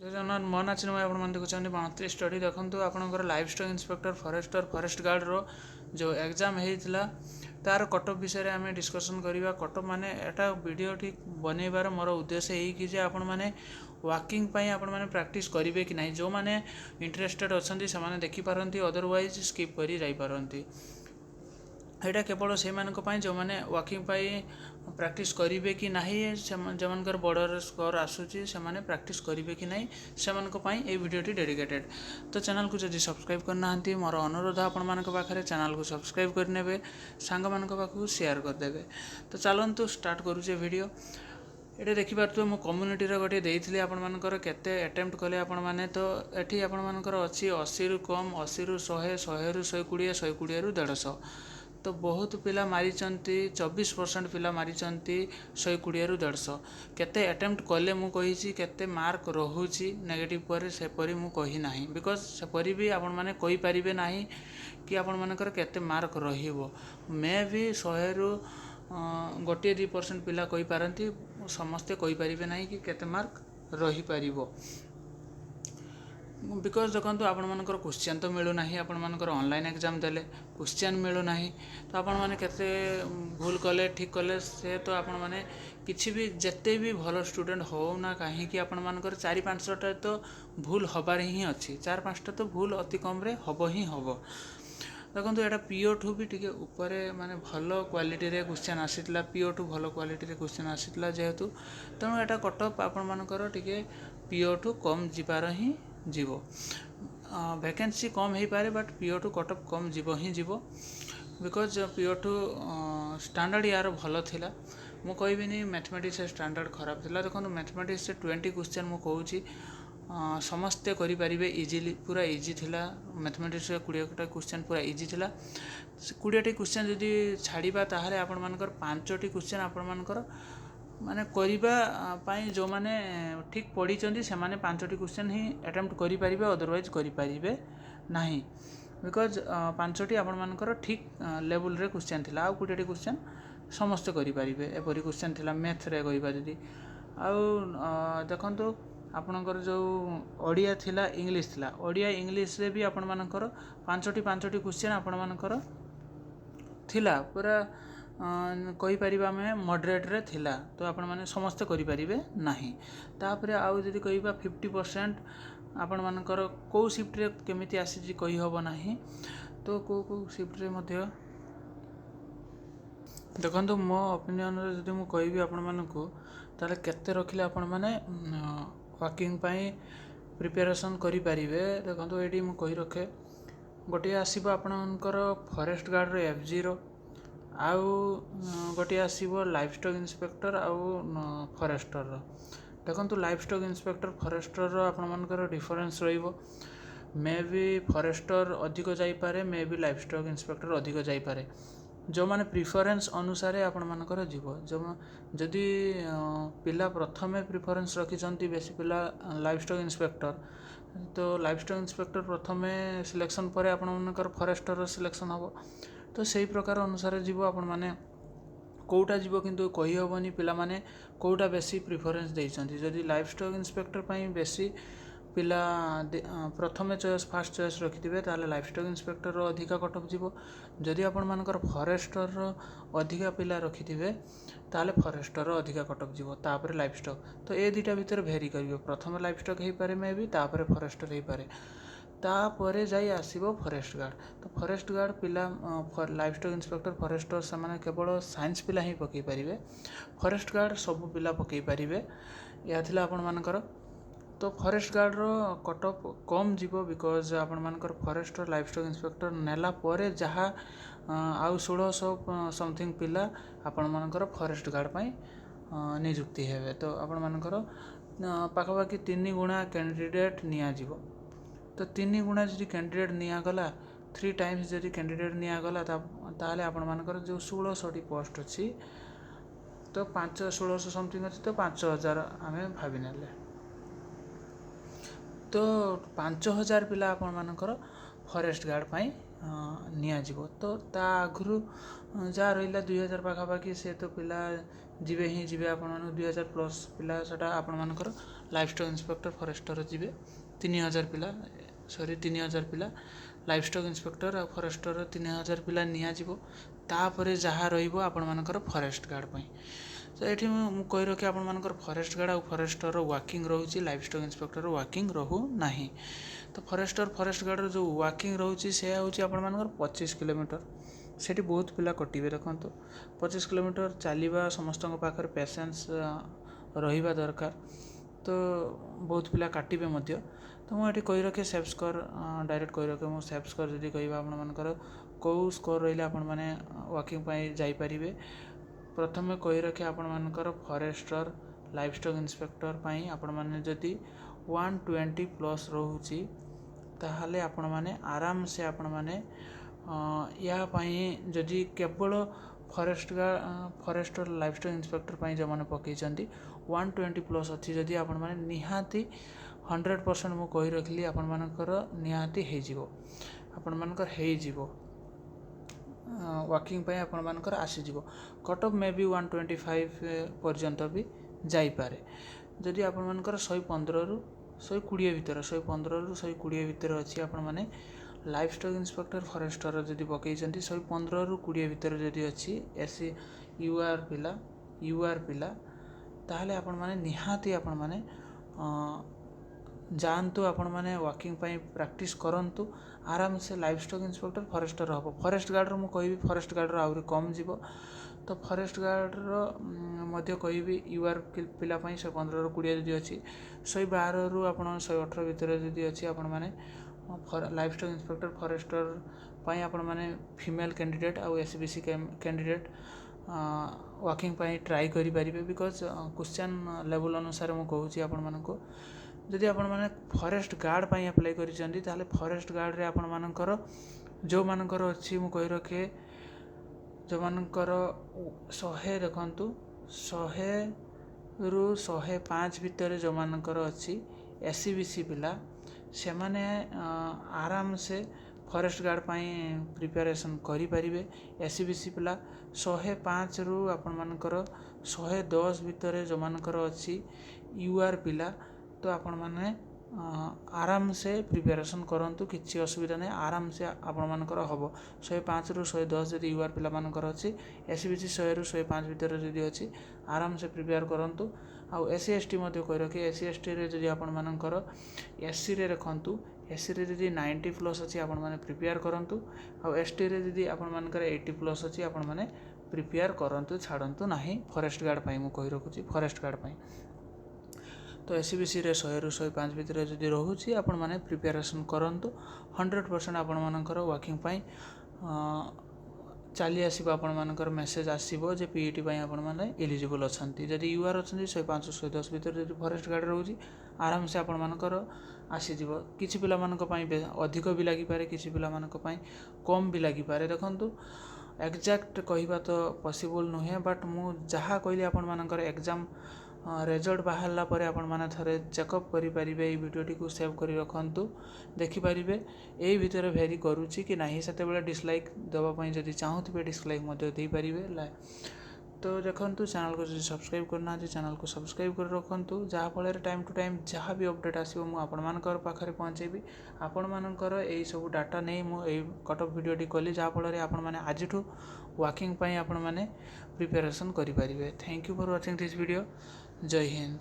जय जगन्नाथ मो ना चिन्मय आप देखुं 32 स्टडी देखो आपंकर livestock inspector forester forest guard रो जो एग्जाम होता तार कटअप विषय में आम डिस्कसन करवा कटअप माने एटा वीडियो टी बनइबार मोर उद्देश्य यही कि आपण माने वाकिंग आपण माने प्रैक्टिस करेंगे कि नहीं जो माने इंटरेस्टेड अच्छा से देखिपारती अदरवाइज स्किप कर जापारती यहाँ केवल से जो मैंने वाकिंग प्रैक्टिस करेंगे कि नहीं जो बॉर्डर स्कोर आसूसी से प्रैक्टिस करेंगे कि नहीं से ये वीडियोटी डेडिकेटेड। तो चैनल को जब सब्सक्राइब करना मोर अनुरोध आपण पाखे चैनल को सब्सक्राइब करने सांग मान पाखक शेयर करदे। तो चलतु स्टार्ट करुचे वीडियो। ये देखिपे मो कम्युनिटी गोटे देती आपर केते अटेम्प्ट कले आपण मैंने तो ये आपर अच्छी 80 रु कम 80 रु 100 100 रु 120 120 रु 150 तो बहुत पिला मारी 24% पिला मारी 120 रु 150 केते अटेम्प्ट कले मु कही केते मार्क रोची नेगेटिव पर सेपरी मु कही ना बिकज सेपरी भी आपण मैंने कही पारिबे नाही कि आपण मानकर केते मार्क रहिबो मे भी 100 रु 1-2% पिला कही पारंती समस्ते कही पारिबे नाही कि केते मार्क रही पारिबो बिकज देखो आपण मानकर क्वेश्चन तो मिलू ना आपण मानकर ऑनलाइन एग्जाम देले क्वेश्चन मिलू ना तो आपण माने केते भूल कले ठीक कले से तो आपण माने किछि भी जत्ते भी भल स्टूडेंट हो ना कहीं कि आपण मानकर 4-5टा तो भूल हबार ही अच्छी 4-5टा तो भूल अति कम रे हब ही हब देखो यहाँ पीओ ठू भी टी ऊपर माने भल क्वालिटी रे क्वेश्चन आसीला पीओ ठू भल क्वालिटी रे क्वेश्चन आसीला जेहेतु तेणु यहाँ कटअप आपण मानकर टी पीओ ठू कम जीवार ही जीव वैकेंसी कम हो पारे बट पीओ टू कटअप कम जीव ही जीव बिकज पीओ टू स्टैंडर्ड यार भल थिला मु कहबिनी मैथमेटिक्स स्टैंडर्ड खराब थिला देखो मैथमेटिक्स 20 क्वेश्चन मु कहूची समस्ते करें इजिली पूरा इजी थिला मैथमेटिक्स 20टा क्वेश्चन पूरा इजी थिला 20टी क्वेश्चन जदि छाड़िबा ताहाले आपण मानकर 5टी क्वेश्चन आपण मानकर माने करने जो मैंने ठीक पढ़ी से मैंने 5टी क्वेश्चन ही अटेम्प्ट करें अदरवाइज करें ना बिकज 5टी आपण मानकर ठीक लेवल रे क्वेश्चन थिला आ 20टी क्वेश्चन समस्ते करें एपरी क्वेश्चन थिला मैथ रे कहबा जदि आउ देखंतु आपणकर जो ओडिया थिला इंग्लिश थिला ओडिया इंग्लिश रे भी आपण मानकर 5टी क्वेश्चन आपण मानकर थिला पूरा कहीपर आम मॉडरेट रे थिला तो आपण माने समस्ते करें ना तापर आउ जदि कह 50% आपण मानकर कौ शिफ्ट रे केमिति आसी कही हब ना तो कौ शिफ्ट रे मध्य देखो मो ओपिनियन रे जदि मु कहबी आपण मानकु ताले केते रखिले आपण माने वाकिंग प्रिपेरेसन करि पारिबे देखो एडी मु कहि रखे गोटे आसीबो आपणकर फॉरेस्ट गार्ड रे F0 आउ गोटे आसीबो लाइफ स्टॉक इंस्पेक्टर आउ फॉरेस्टर देखो लाइफ स्टॉक इंस्पेक्टर फॉरेस्टर आपण मानकर डिफरेंस रहिबो मे भी फॉरेस्टर अधिक जाई पारे मे भी लाइफ स्टॉक इंस्पेक्टर अधिक जाई पारे जो माने प्रिफरेंस अनुसार आपण मानकर जीव जो जदि पिला प्रथमे प्रिफरेंस रखिछंती बेसी पिला लाइफ स्टॉक इंस्पेक्टर तो लाइफ स्टॉक इंस्पेक्टर प्रथमे सिलेक्शन पर आपण मानकर फॉरेस्टर सिलेक्शन हबो तो सही प्रकार अनुसार जीव आपण माने कोटा जीव किंतु कही हबनी पिला माने कोटा बेसी प्रिफरेंस देइछंती जदि लाइफ स्टॉक इंस्पेक्टर पई बेसी पिला प्रथमे चॉइस फास्ट चॉइस रखिथिबे ताले लाइफ स्टॉक इंस्पेक्टर रो अधिका कटअप जीव जदि आपण मानकर फॉरेस्टर रो अधिका पिला रखिथिबे ताले फॉरेस्टर रो अधिका कटअप जीव तापर लाइफ स्टॉक तो ए दुटा भीतर भेरी करिवो प्रथमे लाइफ स्टॉक हे पारे मे भी तापर फॉरेस्टर हे पारे तापर जाई आसीबो फॉरेस्ट गार्ड तो फॉरेस्ट गार्ड पिला लाइफ स्टॉक इंस्पेक्टर फॉरेस्टर से माने केवल साइंस पिला ही पकई पारिबे फॉरेस्ट गार्ड सब पिला पकई पारिबे या थिला आपण मानकर तो फॉरेस्ट गार्ड रो कटअप कम जीवो बिकॉज आपण मानकर फॉरेस्टर लाइफ स्टॉक इंस्पेक्टर नेला परे जहा आउ 1600 समथिंग पिला आपण मानकर फॉरेस्ट गार्ड पई नियुक्ति हेबे तो आपण मानकर पाखापाखि 3 गुणा कैंडिडेट निया जीवो तो 3 गुणा जदि कैंडिडेट निया गला 3 टाइम्स जदि कैंडिडेट निया गला ताले आपण मानकर जो 1600 पोस्ट अछि तो 1600 समथिंग अछि तो 5000 आमे भाबी नेले तो 5000 पिला आपण मानकर फॉरेस्ट गार्ड पई निया जीवो तो ता आगुरु जा रहिला 2000 पाखापाखि से तो पिला जीवे ही जीवे आपण 2000 प्लस पिला सेटा आपण मानकर ଲାଇଭଷ୍ଟକ୍ ଇନ୍ସପେକ୍ଟର ଫରେଷ୍ଟର ଯିବେ 3000 ପିଲା ସରି 3000 ପିଲା ଲାଇଭଷ୍ଟକ୍ ଇନ୍ସପେକ୍ଟର ଆଉ ଫରେଷ୍ଟର 3000 ପିଲା ନିଆଯିବ। ତାପରେ ଯାହା ରହିବ ଆପଣମାନଙ୍କର ଫରେଷ୍ଟ ଗାର୍ଡ଼ ପାଇଁ। ତ ଏଠି ମୁଁ କହି ରଖି ଆପଣମାନଙ୍କର ଫରେଷ୍ଟ ଗାର୍ଡ଼ ଆଉ ଫରେଷ୍ଟର ୱାକିଂ ରହୁଛି, ଲାଇଭଷ୍ଟକ୍ ଇନ୍ସପେକ୍ଟର ୱାକିଂ ରହୁନାହିଁ। ତ ଫରେଷ୍ଟ ଗାର୍ଡ଼ର ଯେଉଁ ୱାକିଂ ରହୁଛି ସେ ହେଉଛି ଆପଣମାନଙ୍କର 25 କିଲୋମିଟର। ସେଠି ବହୁତ ପିଲା କଟିବେ। ଦେଖନ୍ତୁ 25 କିଲୋମିଟର ଚାଲିବା ସମସ୍ତଙ୍କ ପାଖରେ ପେସେନ୍ସ ରହିବା ଦରକାର। ତ ବହୁତ ପିଲା କାଟିବେ ମଧ୍ୟ। ତ ମୁଁ ଏଠି କହି ରଖେ ସେଫ୍ ସ୍କୋର ଡାଇରେକ୍ଟ କହି ରଖେ ମୁଁ ସେଫ୍ ସ୍କୋର ଯଦି କହିବା ଆପଣମାନଙ୍କର କେଉଁ ସ୍କୋର ରହିଲେ ଆପଣମାନେ ୱାକିଂ ପାଇଁ ଯାଇପାରିବେ। ପ୍ରଥମେ କହି ରଖେ ଆପଣମାନଙ୍କର ଫରେଷ୍ଟର ଲାଇଭଷ୍ଟକ୍ ଇନ୍ସପେକ୍ଟର ପାଇଁ ଆପଣମାନେ ଯଦି 120 ପ୍ଲସ୍ ରହୁଛି ତାହେଲେ ଆପଣମାନେ ଆରାମସେ ଆପଣମାନେ ୟା ପାଇଁ ଯଦି କେବଳ ଫରେଷ୍ଟର ଲାଇଭଷ୍ଟକ୍ ଇନ୍ସପେକ୍ଟର ପାଇଁ ଯେଉଁମାନେ ପକାଇଛନ୍ତି 120 ପ୍ଲସ୍ ଅଛି ଯଦି ଆପଣମାନେ ନିହାତି 100% ମୁଁ କହି ରଖିଲି ଆପଣମାନଙ୍କର ନିହାତି ହେଇଯିବ। ୱାକିଂ ପାଇଁ ଆପଣମାନଙ୍କର ଆସିଯିବ। କଟ୍ ଅଫ୍ ମେ ବି 125 ପର୍ଯ୍ୟନ୍ତ ବି ଯାଇପାରେ। ଯଦି ଆପଣମାନଙ୍କର 115ରୁ 120 ଭିତରେ 115ରୁ 120 ଭିତରେ ଅଛି ଆପଣମାନେ ଲାଇଭଷ୍ଟକ୍ ଇନ୍ସପେକ୍ଟର ଫରେଷ୍ଟର ଯଦି ପକାଇଛନ୍ତି 115ରୁ 20 ଭିତରେ ଯଦି ଅଛି ୟୁଆର୍ ପିଲା ତାହେଲେ ଆପଣମାନେ ନିହାତି ଆପଣମାନେ ଯାଆନ୍ତୁ। ଆପଣମାନେ ୱାକିଂ ପାଇଁ ପ୍ରାକ୍ଟିସ୍ କରନ୍ତୁ। ଆରାମସେ ଲାଇଭଷ୍ଟକ୍ ଇନ୍ସପେକ୍ଟର ଫରେଷ୍ଟର ହେବ। ଫରେଷ୍ଟ ଗାର୍ଡ଼ର ମୁଁ କହିବି ଫରେଷ୍ଟ ଗାର୍ଡ଼ର ଆହୁରି କମ୍ ଯିବ। ତ ଫରେଷ୍ଟ ଗାର୍ଡ଼ର ମଧ୍ୟ କହିବି ୟୁଆର୍ ପିଲା ପାଇଁ 115ରୁ 20 ଯଦି ଅଛି 112ରୁ ଆପଣ 118 ଭିତରେ ଯଦି ଅଛି ଆପଣମାନେ ଲାଇଭଷ୍ଟକ୍ ଇନ୍ସପେକ୍ଟର ଫରେଷ୍ଟର ପାଇଁ ଆପଣମାନେ ଫିମେଲ୍ କ୍ୟାଣ୍ଡିଡେଟ୍ ଆଉ SBC କ୍ୟାଣ୍ଡିଡେଟ୍ ୱାକିଂ ପାଇଁ ଟ୍ରାଏ କରିପାରିବେ। ବିକଜ୍ କ୍ୱେଶ୍ଚନ୍ ଲେଭେଲ୍ ଅନୁସାରେ ମୁଁ କହୁଛି ଆପଣମାନଙ୍କୁ ଯଦି ଆପଣମାନେ ଫରେଷ୍ଟ ଗାର୍ଡ଼ ପାଇଁ ଆପ୍ଲାଏ କରିଛନ୍ତି ତାହେଲେ ଫରେଷ୍ଟ ଗାର୍ଡ଼ରେ ଆପଣମାନଙ୍କର ଯେଉଁମାନଙ୍କର ଅଛି ମୁଁ କହି ରଖେ ଯେଉଁମାନଙ୍କର 100 ଦେଖନ୍ତୁ 100ରୁ 105 ଭିତରେ ଯେଉଁମାନଙ୍କର ଅଛି SBC ପିଲା ସେମାନେ ଆରାମସେ ଫରେଷ୍ଟ ଗାର୍ଡ଼ ପାଇଁ ପ୍ରିପାରେସନ୍ କରିପାରିବେ। SBC ପିଲା 105ରୁ ଆପଣମାନଙ୍କର 110 ଭିତରେ ଯେଉଁମାନଙ୍କର ଅଛି UR ପିଲା ତ ଆପଣମାନେ ଆରାମସେ ପ୍ରିପାରେସନ୍ କରନ୍ତୁ। କିଛି ଅସୁବିଧା ନାହିଁ। ଆରାମସେ ଆପଣମାନଙ୍କର ହେବ। 105ରୁ 110 ଯଦି UR ପିଲାମାନଙ୍କର ଅଛି SBC 100ରୁ 105 ଭିତରେ ଯଦି ଅଛି ଆରାମସେ ପ୍ରିପେୟାର କରନ୍ତୁ। ଆଉ SC ST ମଧ୍ୟ କହି ରଖି SC STରେ ଯଦି ଆପଣମାନଙ୍କର SCରେ ଦେଖନ୍ତୁ SCରେ ଯଦି 90 ପ୍ଲସ୍ ଅଛି ଆପଣମାନେ ପ୍ରିପେୟାର କରନ୍ତୁ। ଆଉ STରେ ଯଦି ଆପଣମାନଙ୍କର 80 ପ୍ଲସ୍ ଅଛି ଆପଣମାନେ ପ୍ରିପେୟାର କରନ୍ତୁ, ଛାଡ଼ନ୍ତୁ ନାହିଁ। ଫରେଷ୍ଟ ଗାର୍ଡ଼ ପାଇଁ ମୁଁ କହି ରଖୁଛି ଫରେଷ୍ଟ ଗାର୍ଡ଼ ପାଇଁ। ତ SBCରେ 100ରୁ 105 ଭିତରେ ଯଦି ରହୁଛି ଆପଣମାନେ ପ୍ରିପାରେସନ୍ କରନ୍ତୁ। 100% ଆପଣମାନଙ୍କର ୱାକିଂ ପାଇଁ ଚାଲି ଆସିବ। ଆପଣମାନଙ୍କର ମେସେଜ୍ ଆସିବ ଯେ PET ପାଇଁ ଆପଣମାନେ ଏଲିଜିବଲ୍ ଅଛନ୍ତି। ଯଦି UR ଅଛନ୍ତି 105ରୁ 110 ଭିତରେ ଯଦି ଫରେଷ୍ଟ ଗାର୍ଡ଼ ରହୁଛି ଆରାମସେ ଆପଣମାନଙ୍କର ଆସିଯିବ। କିଛି ପିଲାମାନଙ୍କ ପାଇଁ ଅଧିକ ବି ଲାଗିପାରେ, କିଛି ପିଲାମାନଙ୍କ ପାଇଁ କମ୍ ବି ଲାଗିପାରେ। ଦେଖନ୍ତୁ ଏକ୍ଜାକ୍ଟ କହିବା ତ ପସିବୁଲ୍ ନୁହେଁ, ବଟ୍ ମୁଁ ଯାହା କହିଲି ଆପଣମାନଙ୍କର ଏକ୍ଜାମ୍ ରେଜଲ୍ଟ ବାହାରିଲା ପରେ ଆପଣମାନେ ଥରେ ଚେକଅପ୍ କରିପାରିବେ। ଏଇ ଭିଡ଼ିଓଟିକୁ ସେଭ୍ କରି ରଖନ୍ତୁ, ଦେଖିପାରିବେ ଏଇ ଭିତରେ ଭେରି କରୁଛି କି ନାହିଁ। ସେତେବେଳେ ଡିସଲାଇକ୍ ଦେବା ପାଇଁ ଯଦି ଚାହୁଁଥିବେ ଡିସଲାଇକ୍ ମଧ୍ୟ ଦେଇପାରିବେ। ତ ଦେଖନ୍ତୁ ଚ୍ୟାନେଲକୁ ଯଦି ସବସ୍କ୍ରାଇବ୍ କରିନାହାନ୍ତି ଚ୍ୟାନେଲକୁ ସବସ୍କ୍ରାଇବ୍ କରି ରଖନ୍ତୁ, ଯାହାଫଳରେ ଟାଇମ୍ ଟୁ ଟାଇମ୍ ଯାହା ବି ଅପଡ଼େଟ୍ ଆସିବ ମୁଁ ଆପଣମାନଙ୍କର ପାଖରେ ପହଞ୍ଚାଇବି। ଆପଣମାନଙ୍କର ଏଇସବୁ ଡାଟା ନେଇ ମୁଁ ଏଇ କଟ୍ ଅଫ୍ ଭିଡ଼ିଓଟି କଲି, ଯାହାଫଳରେ ଆପଣମାନେ ଆଜିଠୁ ୱାକିଂ ପାଇଁ ଆପଣମାନେ ପ୍ରିପାରେସନ୍ କରିପାରିବେ। Thank you for watching this video. ଜୟ ହିନ୍ଦ।